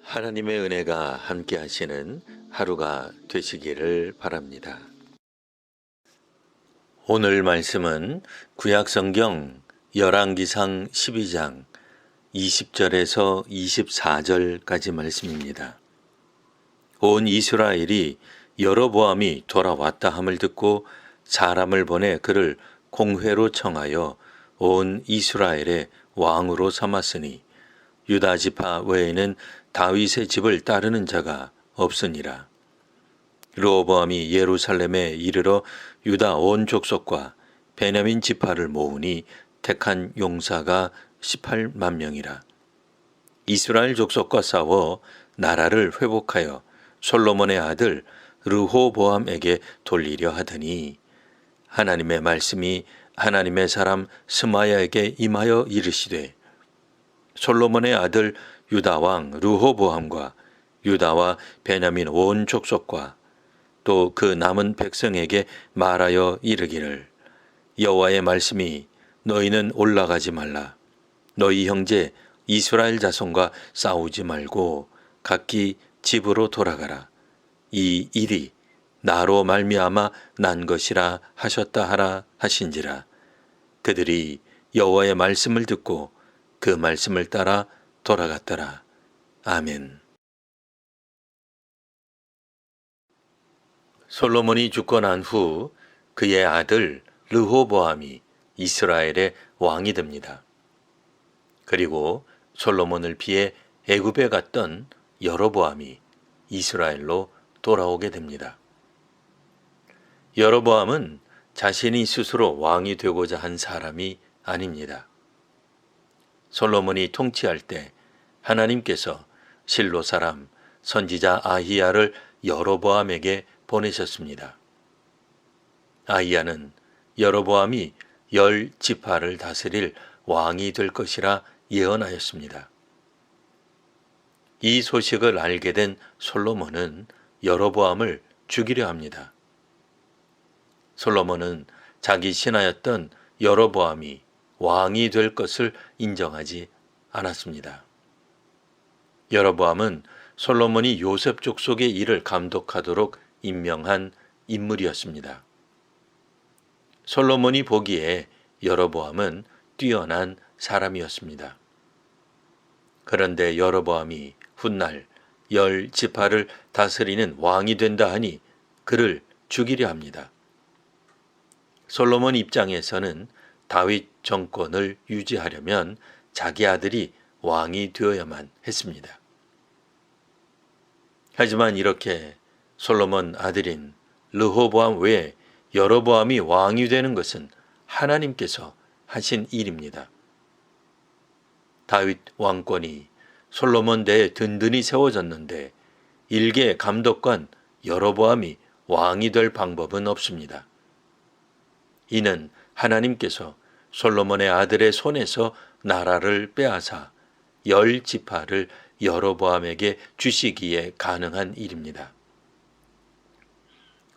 하나님의 은혜가 함께 하시는 하루가 되시기를 바랍니다. 오늘 말씀은 구약성경 열왕기상 12장 20절에서 24절까지 말씀입니다. 온 이스라엘이 여로보암이 돌아왔다 함을 듣고 사람을 보내 그를 공회로 청하여 온 이스라엘의 왕으로 삼았으니 유다 지파 외에는 다윗의 집을 따르는 자가 없으니라. 르호보암이 예루살렘에 이르러 유다 온 족속과 베냐민 지파를 모으니 택한 용사가 18만 명이라. 이스라엘 족속과 싸워 나라를 회복하여 솔로몬의 아들 르호보암에게 돌리려 하더니 하나님의 말씀이 하나님의 사람 스마야에게 임하여 이르시되 솔로몬의 아들 유다 왕 르호보암과 유다와 베냐민 온 족속과 또 그 남은 백성에게 말하여 이르기를 여호와의 말씀이 너희는 올라가지 말라. 너희 형제 이스라엘 자손과 싸우지 말고 각기 집으로 돌아가라. 이 일이 나로 말미암아 난 것이라 하셨다 하라 하신지라. 그들이 여호와의 말씀을 듣고 그 말씀을 따라 돌아갔더라. 아멘. 솔로몬이 죽고 난 후 그의 아들 르호보암이 이스라엘의 왕이 됩니다. 그리고 솔로몬을 피해 애굽에 갔던 여로보암이 이스라엘로 돌아오게 됩니다. 여로보암은 자신이 스스로 왕이 되고자 한 사람이 아닙니다. 솔로몬이 통치할 때 하나님께서 실로 사람 선지자 아히야를 여로보암에게 보내셨습니다. 아히야는 여로보암이 10지파를 다스릴 왕이 될 것이라 예언하였습니다. 이 소식을 알게 된 솔로몬은 여로보암을 죽이려 합니다. 솔로몬은 자기 신하였던 여로보암이 왕이 될 것을 인정하지 않았습니다. 여로보암은 솔로몬이 요셉 족속의 일을 감독하도록 임명한 인물이었습니다. 솔로몬이 보기에 여로보암은 뛰어난 사람이었습니다. 그런데 여로보암이 훗날 10지파를 다스리는 왕이 된다 하니 그를 죽이려 합니다. 솔로몬 입장에서는 다윗 정권을 유지하려면 자기 아들이 왕이 되어야만 했습니다. 하지만 이렇게 솔로몬 아들인 르호보암 외에 여로보암이 왕이 되는 것은 하나님께서 하신 일입니다. 다윗 왕권이 솔로몬 대에 든든히 세워졌는데 일개 감독관 여로보암이 왕이 될 방법은 없습니다. 이는 하나님께서 솔로몬의 아들의 손에서 나라를 빼앗아 10지파를 여로보암에게 주시기에 가능한 일입니다.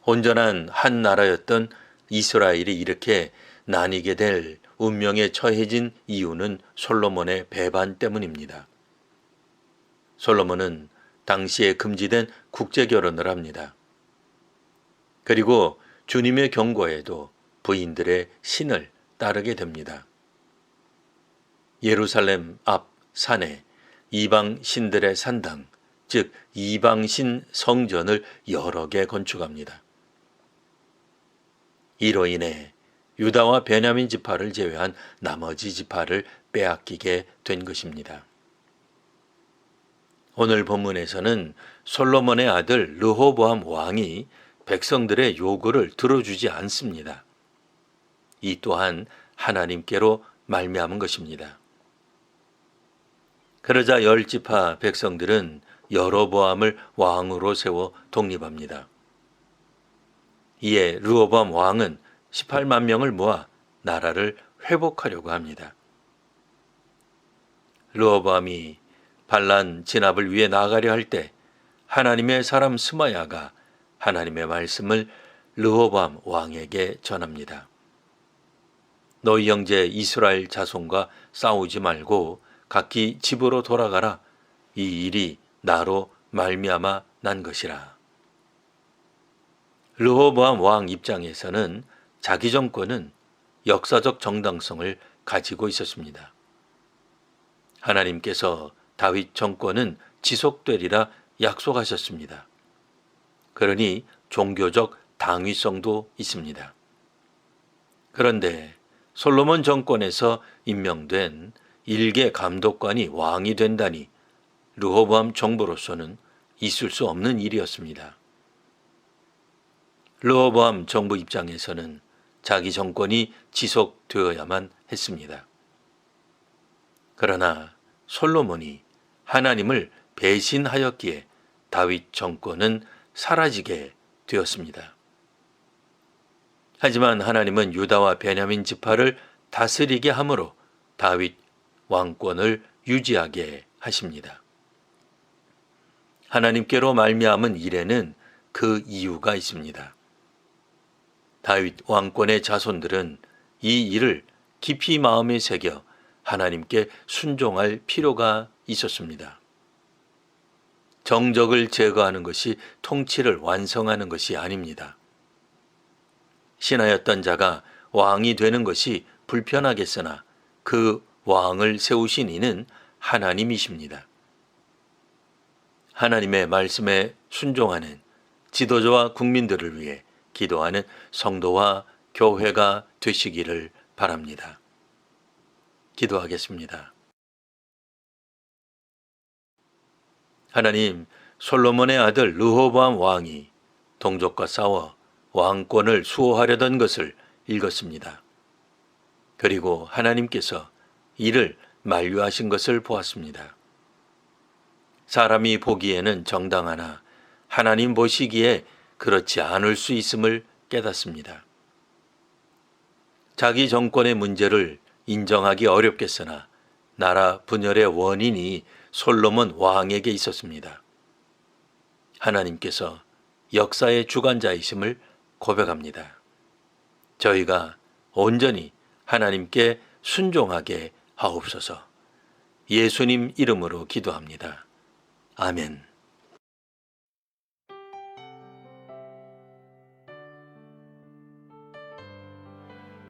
온전한 한 나라였던 이스라엘이 이렇게 나뉘게 될 운명에 처해진 이유는 솔로몬의 배반 때문입니다. 솔로몬은 당시에 금지된 국제결혼을 합니다. 그리고 주님의 경고에도 부인들의 신을 따르게 됩니다. 예루살렘 앞 산에 이방 신들의 산당, 즉 이방신 성전을 여러 개 건축합니다. 이로 인해 유다와 베냐민 지파를 제외한 나머지 지파를 빼앗기게 된 것입니다. 오늘 본문에서는 솔로몬의 아들 르호보암 왕이 백성들의 요구를 들어주지 않습니다. 이 또한 하나님께로 말미암은 것입니다. 그러자 10지파 백성들은 여로보암을 왕으로 세워 독립합니다. 이에 르호보암 왕은 18만 명을 모아 나라를 회복하려고 합니다. 르호보암이 반란 진압을 위해 나가려 할 때 하나님의 사람 스마야가 하나님의 말씀을 르호보암 왕에게 전합니다. 너희 형제 이스라엘 자손과 싸우지 말고 각기 집으로 돌아가라. 이 일이 나로 말미암아 난 것이라. 르호보암 왕 입장에서는 자기 정권은 역사적 정당성을 가지고 있었습니다. 하나님께서 다윗 정권은 지속되리라 약속하셨습니다. 그러니 종교적 당위성도 있습니다. 그런데 솔로몬 정권에서 임명된 일개 감독관이 왕이 된다니 르호보암 정부로서는 있을 수 없는 일이었습니다. 르호보암 정부 입장에서는 자기 정권이 지속되어야만 했습니다. 그러나 솔로몬이 하나님을 배신하였기에 다윗 정권은 사라지게 되었습니다. 하지만 하나님은 유다와 베냐민 지파를 다스리게 함으로 다윗 왕권을 유지하게 하십니다. 하나님께로 말미암은 일에는 그 이유가 있습니다. 다윗 왕권의 자손들은 이 일을 깊이 마음에 새겨 하나님께 순종할 필요가 있었습니다. 정적을 제거하는 것이 통치를 완성하는 것이 아닙니다. 신하였던 자가 왕이 되는 것이 불편하겠으나 그 왕을 세우신 이는 하나님이십니다. 하나님의 말씀에 순종하는 지도자와 국민들을 위해 기도하는 성도와 교회가 되시기를 바랍니다. 기도하겠습니다. 하나님, 솔로몬의 아들 르호보암 왕이 동족과 싸워 왕권을 수호하려던 것을 읽었습니다. 그리고 하나님께서 이를 만류하신 것을 보았습니다. 사람이 보기에는 정당하나 하나님 보시기에 그렇지 않을 수 있음을 깨닫습니다. 자기 정권의 문제를 인정하기 어렵겠으나 나라 분열의 원인이 솔로몬 왕에게 있었습니다. 하나님께서 역사의 주관자이심을 고백합니다. 저희가 온전히 하나님께 순종하게 하옵소서. 예수님 이름으로 기도합니다. 아멘.